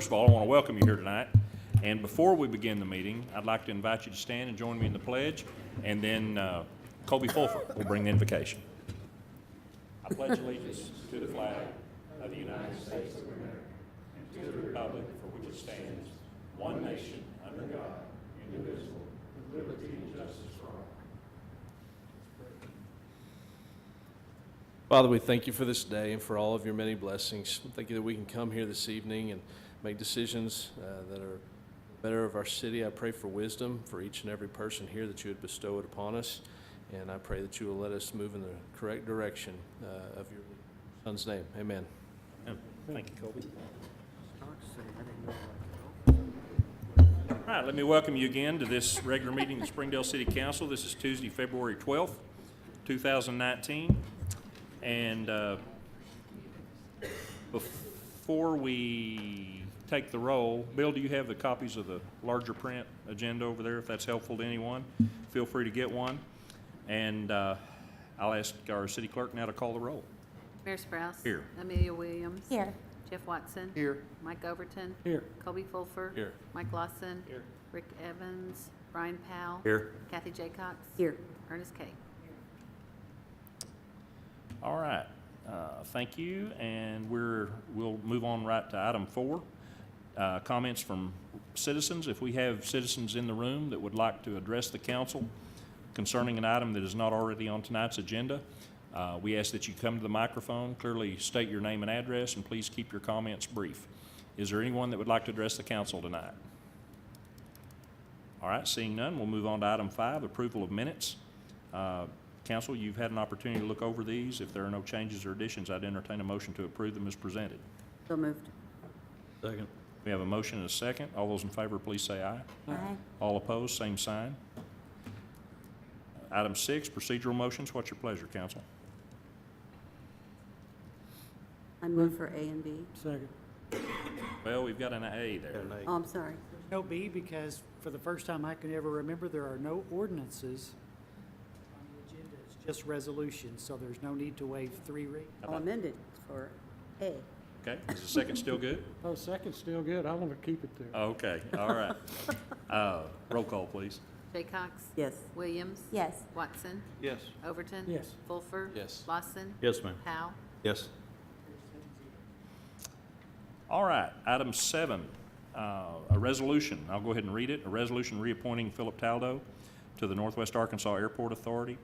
First of all, I want to welcome you here tonight. And before we begin the meeting, I'd like to invite you to stand and join me in the pledge. And then Colby Fulfer will bring the invocation. I pledge allegiance to the flag of the United States of America and to the republic for which it stands, one nation, under God, indivisible, with liberty and justice for all. Father, we thank you for this day and for all of your many blessings. We thank you that we can come here this evening and make decisions that are better of our city. I pray for wisdom for each and every person here, that you would bestow it upon us. And I pray that you will let us move in the correct direction of your Son's name. Amen. Thank you, Colby. All right, let me welcome you again to this regular meeting of the Springdale City Council. This is Tuesday, February 12th, 2019. And before we take the roll, Bill, do you have the copies of the larger print agenda over there? If that's helpful to anyone, feel free to get one. And I'll ask our city clerk now to call the roll. Mayor Sprouse. Here. Amelia Williams. Here. Jeff Watson. Here. Mike Overton. Here. Colby Fulfer. Here. Mike Lawson. Here. Rick Evans. Brian Powell. Here. Kathy Jaycox. Here. Ernest Kay. All right, thank you, and we'll move on right to item 4, comments from citizens. If we have citizens in the room that would like to address the council concerning an item that is not already on tonight's agenda, we ask that you come to the microphone, clearly state your name and address, and please keep your comments brief. Is there anyone that would like to address the council tonight? All right, seeing none, we'll move on to item 5, approval of minutes. Council, you've had an opportunity to look over these. If there are no changes or additions, I'd entertain a motion to approve them as presented. So moved. Second. We have a motion and a second. All those in favor, please say aye. Aye. All opposed, same sign. Item 6, procedural motions. What's your pleasure, council? I move for A and B. Second. Well, we've got an A there. Oh, I'm sorry. No B, because for the first time I can ever remember, there are no ordinances on the agenda. It's just resolutions, so there's no need to waive 3 readings. I'll amend it for A. Okay, is the second still good? Oh, second's still good. I want to keep it there. Okay, all right. Roll call, please. Jaycox. Yes. Williams. Yes. Watson. Yes. Overton. Yes. Fulfer. Yes. Lawson. Yes, ma'am. Powell. Yes. All right, item 7, a resolution. I'll go ahead and read it. A resolution reappointing Philip Taldo to the Northwest Arkansas Airport Authority,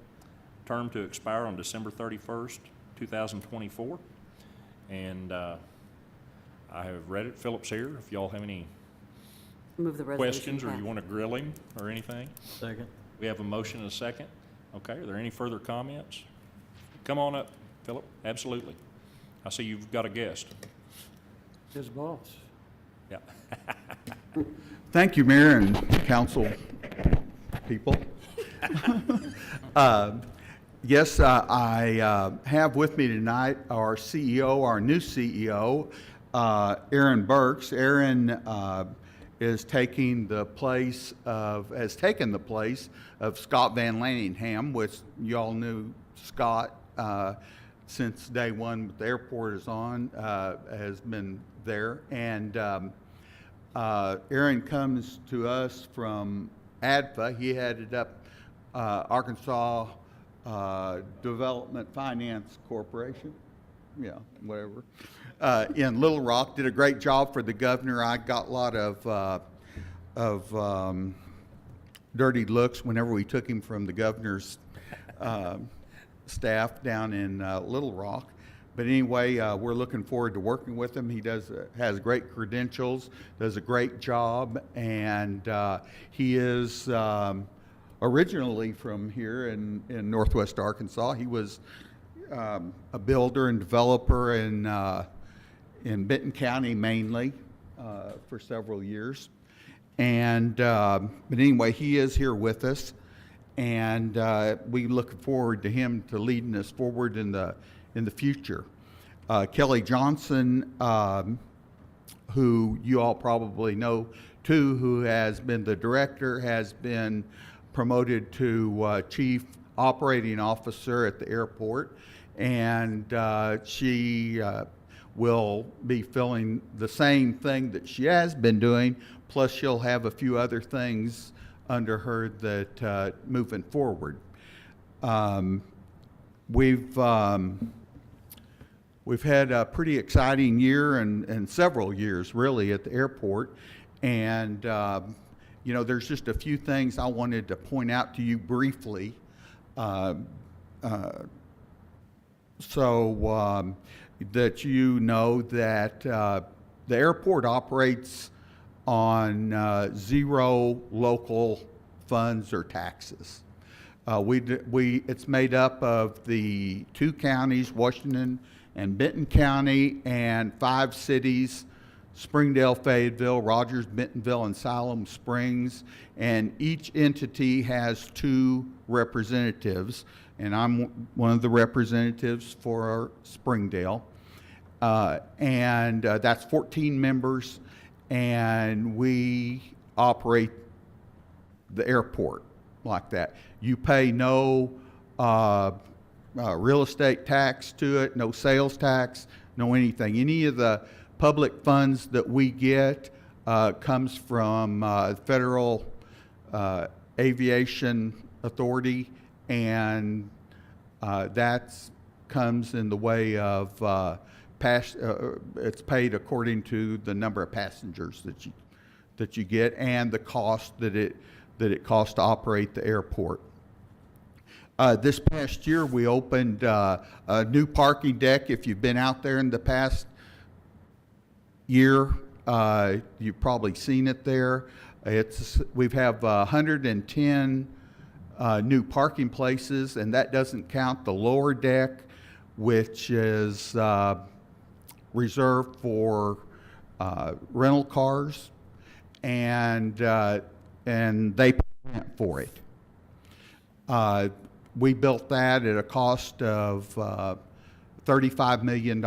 term to expire on December 31st, 2024. And I have read it. Philip's here. If y'all have any Move the resolution. questions or you want to grill him or anything. Second. We have a motion and a second. Okay, are there any further comments? Come on up, Philip. Absolutely. I see you've got a guest. His boss. Yeah. Thank you, Mayor and council people. Yes, I have with me tonight our CEO, our new CEO, Aaron Burks. Aaron has taken the place of Scott Van Lanningham, which y'all knew Scott since day one the airport is on, has been there. And Aaron comes to us from ADFA. He headed up Arkansas Development Finance Corporation, whatever, in Little Rock. Did a great job for the governor. I got a lot of dirty looks whenever we took him from the governor's staff down in Little Rock. But anyway, we're looking forward to working with him. He has great credentials, does a great job, and he is originally from here in Northwest Arkansas. He was a builder and developer in Benton County mainly for several years. And but anyway, he is here with us, and we look forward to him to leading us forward in the future. Kelly Johnson, who you all probably know too, who has been the director, has been promoted to Chief Operating Officer at the airport, and she will be filling the same thing that she has been doing, plus she'll have a few other things under her that moving forward. We've had a pretty exciting year and several years really at the airport, and you know, there's just a few things I wanted to point out to you briefly. So that you know that the airport operates on zero local funds or taxes. It's made up of the 2 counties, Washington and Benton County, and 5 cities, Springdale, Fayetteville, Rogers, Bentonville, and Siloam Springs. And each entity has 2 representatives, and I'm one of the representatives for Springdale. And that's 14 members, and we operate the airport like that. You pay no real estate tax to it, no sales tax, no anything. Any of the public funds that we get comes from Federal Aviation Authority, and that comes in the way of it's paid according to the number of passengers that you get and the cost that it costs to operate the airport. This past year, we opened a new parking deck. If you've been out there in the past year, you've probably seen it there. We have 110 new parking places, and that doesn't count the lower deck, which is reserved for rental cars, and they pay rent for it. We built that at a cost of $35 million,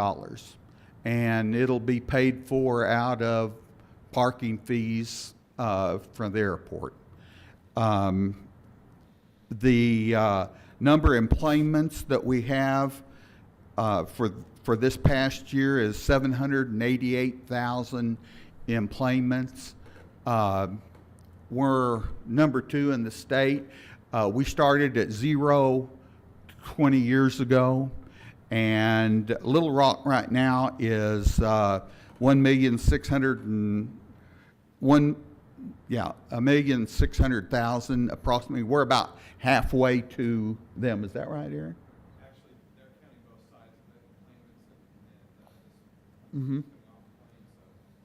and it'll be paid for out of parking fees from the airport. The number of employments that we have for this past year is 788,000 employments. We're number 2 in the state. We started at 0 20 years ago, and Little Rock right now is 1,600,000 approximately. We're about halfway to them. Is that right, Aaron? Actually, they're counting both sides of the claimants and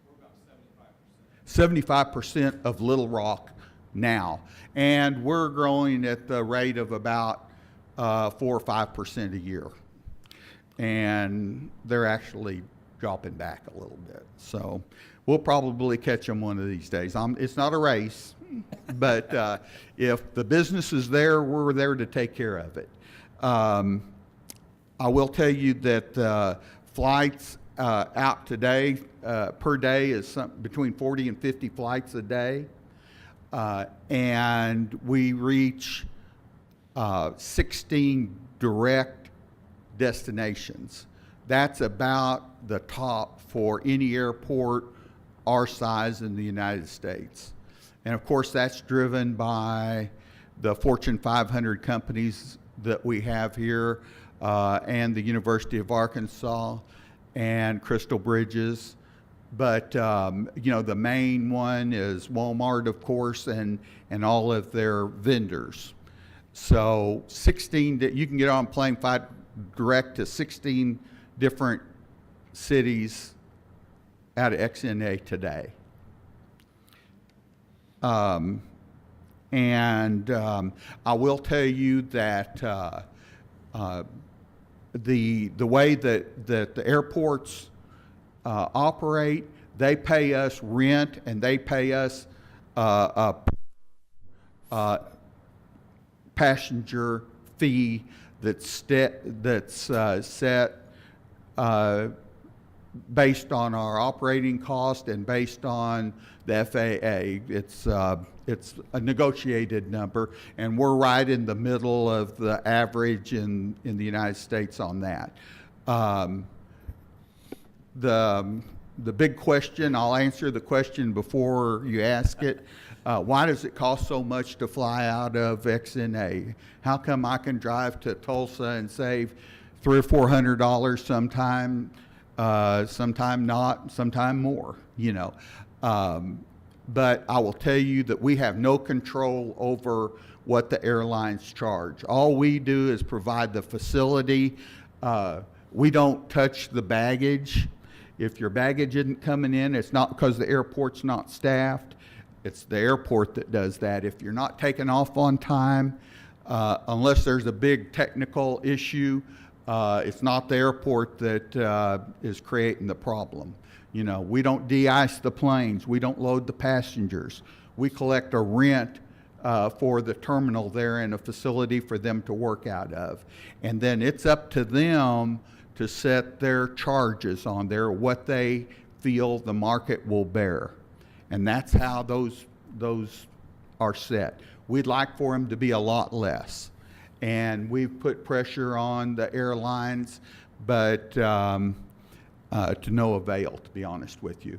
so we're about 75% of Little Rock now, and we're growing at the rate of about 4 or 5% a year, and they're actually dropping back a little bit. So we'll probably catch them one of these days. It's not a race, but if the business is there, we're there to take care of it. I will tell you that flights out today per day is between 40 and 50 flights a day. And we reach 16 direct destinations. That's about the top for any airport our size in the United States. And of course, that's driven by the Fortune 500 companies that we have here, and the University of Arkansas and Crystal Bridges. But, you know, the main one is Walmart, of course, and all of their vendors. So 16, you can get on a plane, fly direct to 16 different cities out of XNA today. I will tell you that the way that the airports operate, they pay us rent and they pay us a passenger fee that's set based on our operating cost and based on the FAA. It's a negotiated number, and we're right in the middle of the average in the United States on that. the big question, I'll answer the question before you ask it. Why does it cost so much to fly out of XNA? How come I can drive to Tulsa and save $300 or $400 sometime, sometime not, sometime more, you know? But I will tell you that we have no control over what the airlines charge. All we do is provide the facility. We don't touch the baggage. If your baggage isn't coming in, it's not because the airport's not staffed. It's the airport that does that. If you're not taking off on time, unless there's a big technical issue, it's not the airport that is creating the problem. You know, we don't de-ice the planes. We don't load the passengers. We collect a rent for the terminal there and a facility for them to work out of. And then it's up to them to set their charges on there, what they feel the market will bear. And that's how those are set. We'd like for them to be a lot less. And we've put pressure on the airlines, but to no avail, to be honest with you.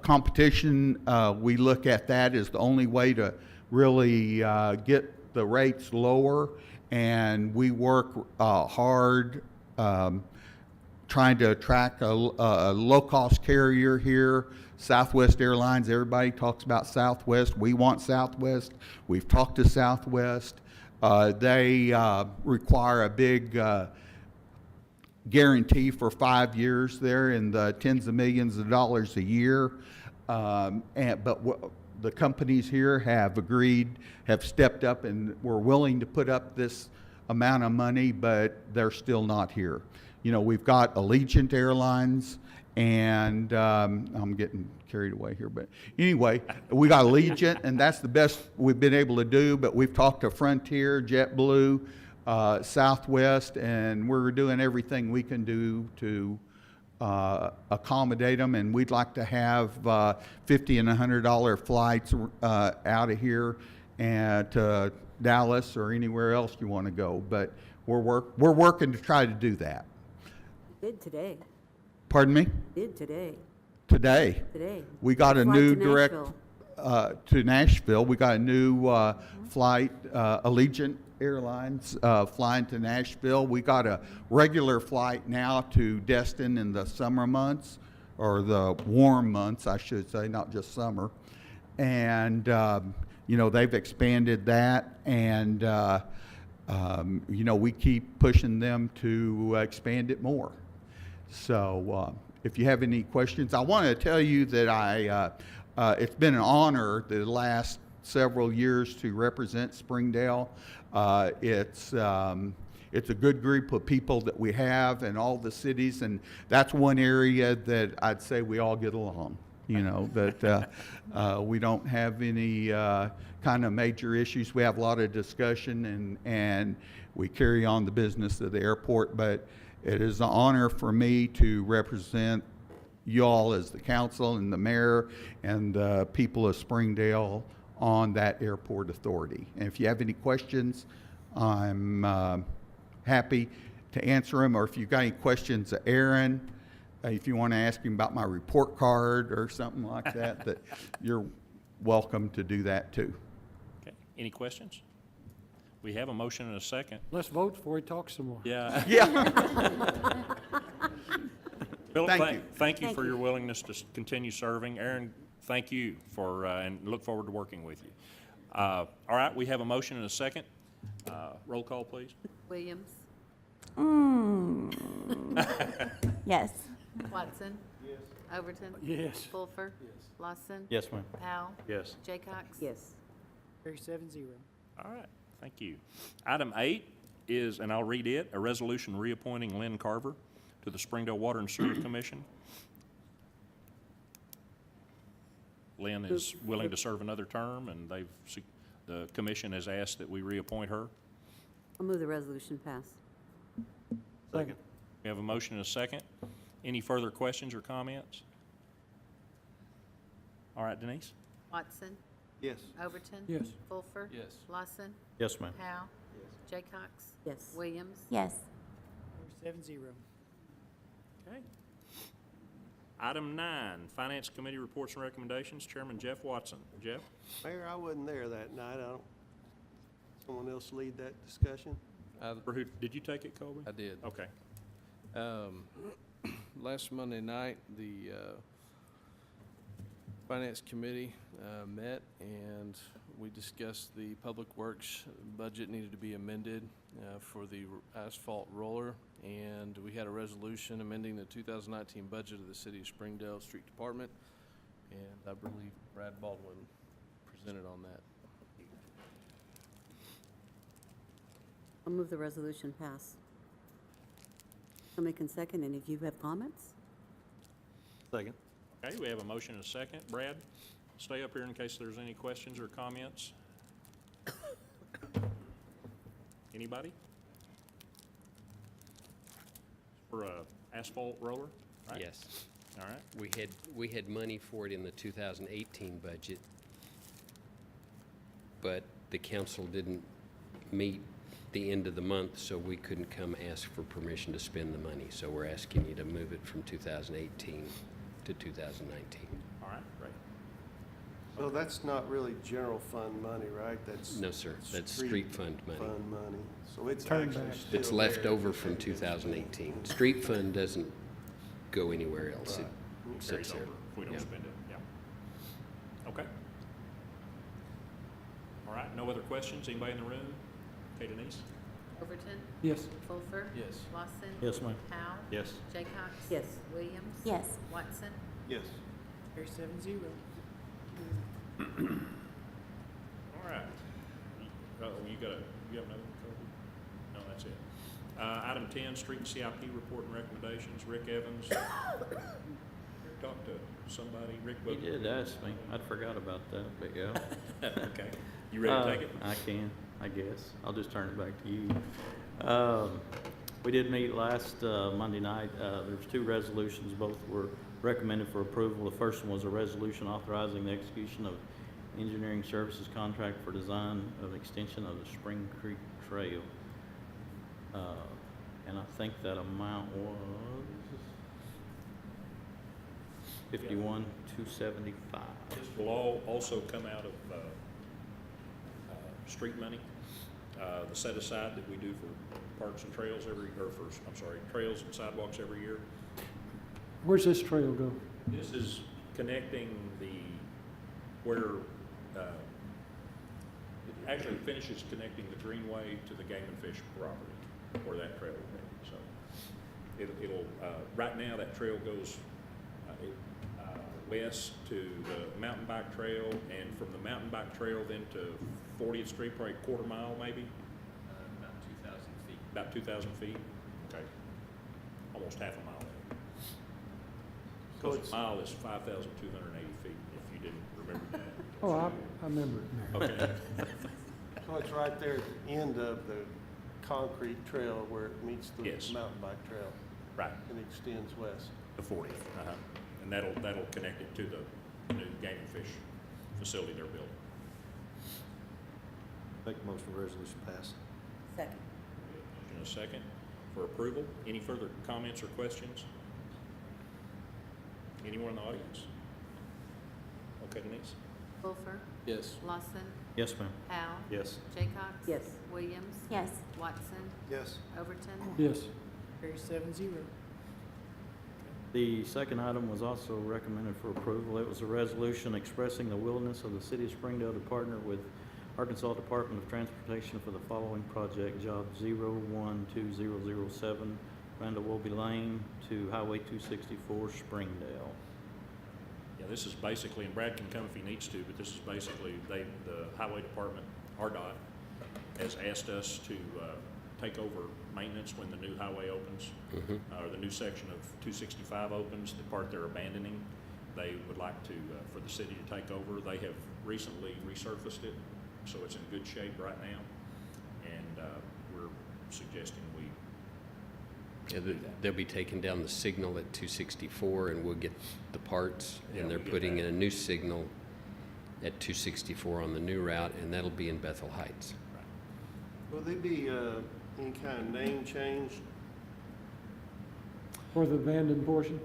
Competition, we look at that as the only way to really get the rates lower, and we work hard trying to attract a low-cost carrier here. Southwest Airlines, everybody talks about Southwest. We want Southwest. We've talked to Southwest. They require a big guarantee for 5 years there in the tens of millions of dollars a year. The companies here have agreed, have stepped up, and were willing to put up this amount of money, but they're still not here. You know, we've got Allegiant Airlines, and I'm getting carried away here, but anyway, we got Allegiant, and that's the best we've been able to do, but we've talked to Frontier, JetBlue, Southwest, and we're doing everything we can do to accommodate them, and we'd like to have $50 and $100 flights out of here and to Dallas or anywhere else you want to go, but we're working to try to do that. Did today. Pardon me? Did today. Today. Today. We got a Flight new to direct Nashville. to Nashville. We got a new flight, Allegiant Airlines flying to Nashville. We got a regular flight now to Destin in the summer months, or the warm months, I should say, not just summer. And you know, they've expanded that, and you know, we keep pushing them to expand it more. So if you have any questions, I want to tell you that it's been an honor the last several years to represent Springdale. It's a good group of people that we have in all the cities, and that's one area that I'd say we all get along. You know, that we don't have any kind of major issues. We have a lot of discussion, and we carry on the business of the airport, but it is an honor for me to represent you all as the council and the mayor and the people of Springdale on that airport authority. And if you have any questions, I'm happy to answer them, or if you've got any questions of Aaron, if you want to ask him about my report card or something like that, that you're welcome to do that too. Okay, any questions? We have a motion and a second. Let's vote before he talks some more. Yeah. Yeah. Bill, Thank you. thank you for your willingness to continue serving. Aaron, thank you for, and look forward to working with you. All right, we have a motion and a second. Roll call, please. Williams, Yes. Watson. Yes. Overton. Yes. Fulfer. Lawson. Yes, ma'am. Powell. Yes. Jaycox. Yes. Carry 7-0. All right, thank you. Item 8 is, and I'll read it, a resolution reappointing Lynn Carver to the Springdale Water and Sewer Commission. Lynn is willing to serve another term, and the commission has asked that we reappoint her. I'll move the resolution pass. Second. We have a motion and a second. Any further questions or comments? All right, Denise? Watson. Yes. Overton. Yes. Fulfer. Yes. Lawson. Yes, ma'am. Powell. Jaycox. Yes. Williams. Yes. Carry 7-0. Okay. Item 9, Finance Committee reports and recommendations. Chairman Jeff Watson. Jeff? Mayor, I wasn't there that night. I don't, someone else lead that discussion? For who, did you take it, Colby? I did. Okay. Last Monday night, the Finance Committee met, and we discussed the Public Works budget needed to be amended for the asphalt roller, and we had a resolution amending the 2019 budget of the City of Springdale Street Department, and I believe Brad Baldwin presented on that. I'll move the resolution pass. Somebody can second, and if you have comments? Second. Okay, we have a motion and a second. Brad, stay up here in case there's any questions or comments. Anybody? For a asphalt roller, right? Yes. All right. We had money for it in the 2018 budget, but the council didn't meet the end of the month, so we couldn't come ask for permission to spend the money. So we're asking you to move it from 2018 to 2019. All right, great. So that's not really general fund money, right? That's No, sir, that's street fund money. fund money. So it's Turn actually back. still It's left there. over from 2018. Street fund doesn't go anywhere else. It Carries sits there. over if we don't Yeah. spend it, yeah. Okay. All right, no other questions? Anybody in the room? Okay, Denise? Overton, Yes. Fulfer, Yes. Lawson. Yes, ma'am. Powell. Yes. Jaycox. Yes. Williams. Yes. Watson. Yes. Carries 7-0. All right. Oh, you have another one, Kobe? No, that's it. Item 10, Street and CIP report and recommendations. Rick Evans. Talk to somebody. Rick. He did ask me. I'd forgot about that, but yeah. Okay. You ready to take it? I can, I guess. I'll just turn it back to you. We did meet last Monday night. There's two resolutions. Both were recommended for approval. The first one was a resolution authorizing the execution of engineering services contract for design of extension of the Spring Creek Trail. And I think that amount was $51,275. This will all also come out of street money, the set aside that we do for parks and trails trails and sidewalks every year. Where's this trail go? This is connecting where, it actually finishes connecting the Greenway to the Game and Fish property, where that trail will be. So it'll, right now, that trail goes west to the mountain bike trail, and from the mountain bike trail then to 40th Street, probably a quarter mile maybe? About 2,000 feet. About 2,000 feet? Okay. Almost half a mile. So Because it's, a mile is 5,280 feet, if you didn't remember that. Oh, I remember it now. Okay. so it's right there at the end of the concrete trail where it meets the Yes. mountain bike trail Right, and extends west. the 40th. And that'll connect it to the new Game and Fish facility they're building. Make a motion for resolution pass. Second. Motion and a second for approval. Any further comments or questions? Anyone in the audience? Okay, Denise? Fulfer, Yes. Lawson. Yes, ma'am. Powell. Yes. Jaycox. Yes. Williams. Yes. Watson. Yes. Overton. Yes. Carries 7-0. The second item was also recommended for approval. It was a resolution expressing the willingness of the City of Springdale to partner with Arkansas Department of Transportation for the following project, Job 012007, Randall Wolby Lane to Highway 264, Springdale. Yeah, this is basically, and Brad can come if he needs to, but this is basically, the Highway Department, RDOT, has asked us to take over maintenance when the new highway opens, or the new section of 265 opens, the part they're abandoning. They would like to, for the city to take over. They have recently resurfaced it, so it's in good shape right now, and we're suggesting we They'll be taking down the signal at 264, and we'll get the parts, Yeah, and they're we get putting that. in a new signal at 264 on the new route, and that'll be in Bethel Heights. Will there be any kind of name change? For the abandoned portion?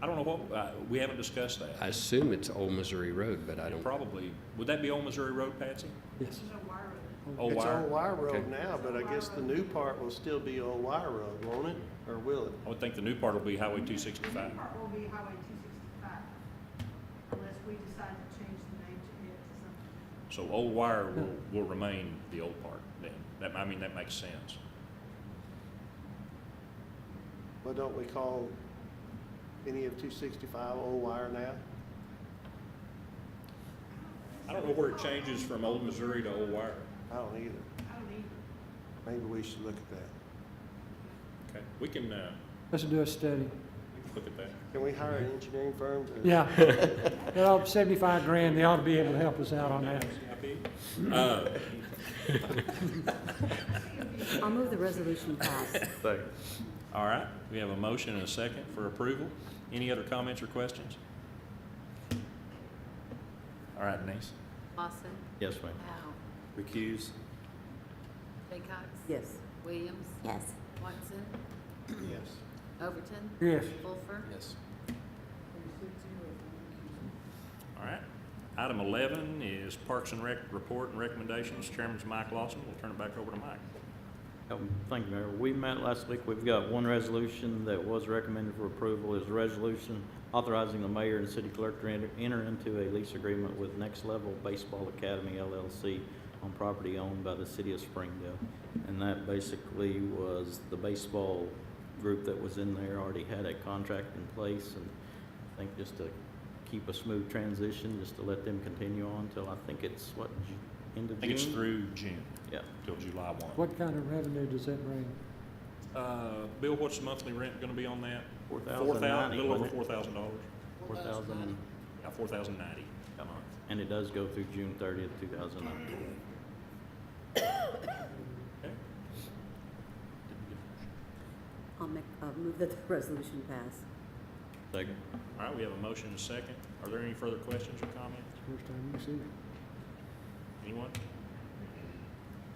I don't know what, we haven't discussed that. I assume it's Old Missouri Road, but I don't. Probably, would that be Old Missouri Road, Patsy? Yes. Old It's Wire? Old Wire Road Okay. now, but I guess the new part will still be Old Wire Road, won't it? Or will it? I would think the new part will be Highway 265. Part will be Highway 265, unless we decide to change the name to it to something. So Old Wire will remain the old part then. That, I mean, that makes sense. Well, don't we call any of 265 Old Wire now? I don't know where it changes from Old Missouri to Old Wire. I don't either. I don't either. Maybe we should look at that. Okay, we can Let's do a study. look at that. Can we hire an engineering firm to? Yeah. Well, 75 grand, they ought to be able to help us out on that. Uh, I'll move the resolution pass. All right, we have a motion and a second for approval. Any other comments or questions? All right, Denise. Lawson. Yes, ma'am. Powell. Recuse. Jaycox. Yes. Williams. Yes. Watson. Yes. Overton. Yes. Wolfer. Yes. All right. Item 11 is Parks and Rec report and recommendations. Chairman's Mike Lawson. We'll turn it back over to Mike. Thank you, Mayor. We met last week. We've got one resolution that was recommended for approval. Is a resolution authorizing the mayor and city clerk to enter into a lease agreement with Next Level Baseball Academy LLC on property owned by the city of Springdale. And that basically was the baseball group that was in there already had a contract in place. And I think just to keep a smooth transition, just to let them continue on till I think it's what, end of I think it's June? through June, Yeah. till July 1. What kind of revenue does that bring? Bill, what's the monthly rent going to be on that? $4,090, A little over wasn't $4,000. 4,000, Yeah, $4,090 a month. and it does go through June 30th, 2019. Okay. I'll move that the resolution pass. Second. All right, we have a motion and a second. Are there any further questions or comments? First time you see it. Anyone?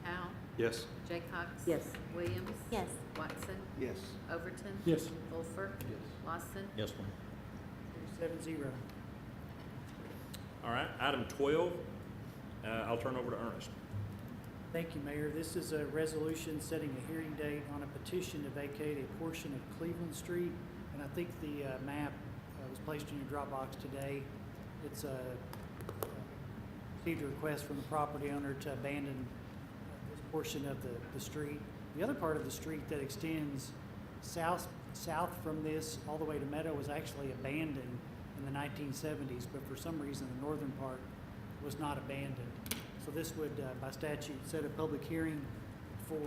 Powell. Yes. Jaycox. Yes. Williams. Yes. Watson. Yes. Overton. Yes. Wolfer. Lawson. Yes, ma'am. 7-0. All right, item 12, I'll turn over to Ernest. Thank you, Mayor. This is a resolution setting a hearing date on a petition to vacate a portion of Cleveland Street. And I think the map was placed in your Dropbox today. It's received a request from the property owner to abandon this portion of the street. The other part of the street that extends south from this all the way to Meadow was actually abandoned in the 1970s, but for some reason the northern part was not abandoned. So this would, by statute, set a public hearing for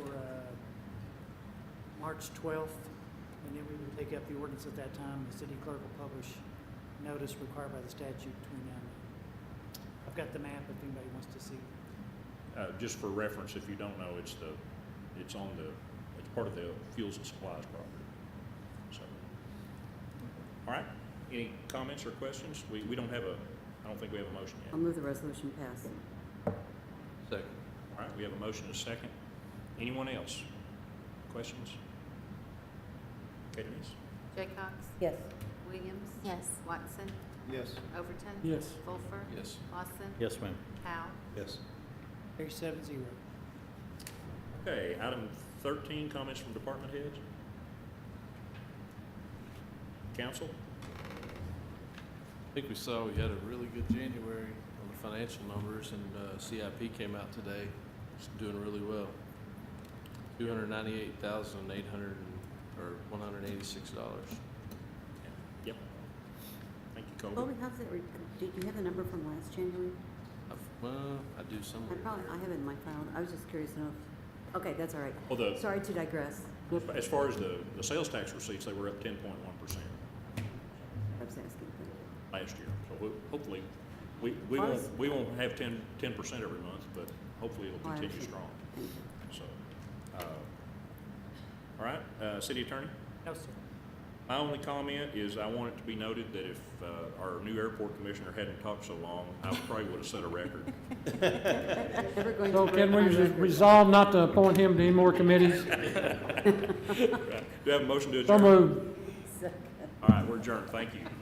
March 12th, and then we would take up the ordinance at that time. The city clerk will publish notice required by the statute between now and then. I've got the map if anybody wants to see. Just for reference, if you don't know, it's part of the Fuels and Supplies property. So, all right, any comments or questions? We don't have I don't think we have a motion I'll yet. move the resolution pass. Second. All right, we have a motion and a second. Anyone else? Questions? Okay, Denise? Jaycox. Yes. Williams. Yes. Watson. Yes. Overton. Yes. Wolfer. Yes. Lawson. Yes, ma'am. Powell. Yes. Carry 7-0. Okay, item 13, comments from department heads. Council? I think we saw we had a really good January on the financial numbers, and CIP came out today. It's doing really well. $298,800 or $186. Yep. Thank you, Colby. Colby, how's it, did you have the number from last January? Well, I do somewhere. I have it in my file. I was just curious to know. Okay, that's all right. Well, Sorry to digress. as far as the sales tax receipts, they were up 10.1% I was asking. last year. So hopefully, we Honest- won't have 10% every month, but hopefully it'll Oh, I continue see. strong. Thank you. So, all right, city attorney? No, sir. My only comment is I want it to be noted that if our new airport commissioner hadn't talked so long, I probably would have set a record. Never going So to can break we my record. resolve not to appoint him to any more committees? Do you have a motion to So adjourn? moved. Second. All right, we're adjourned. Thank you.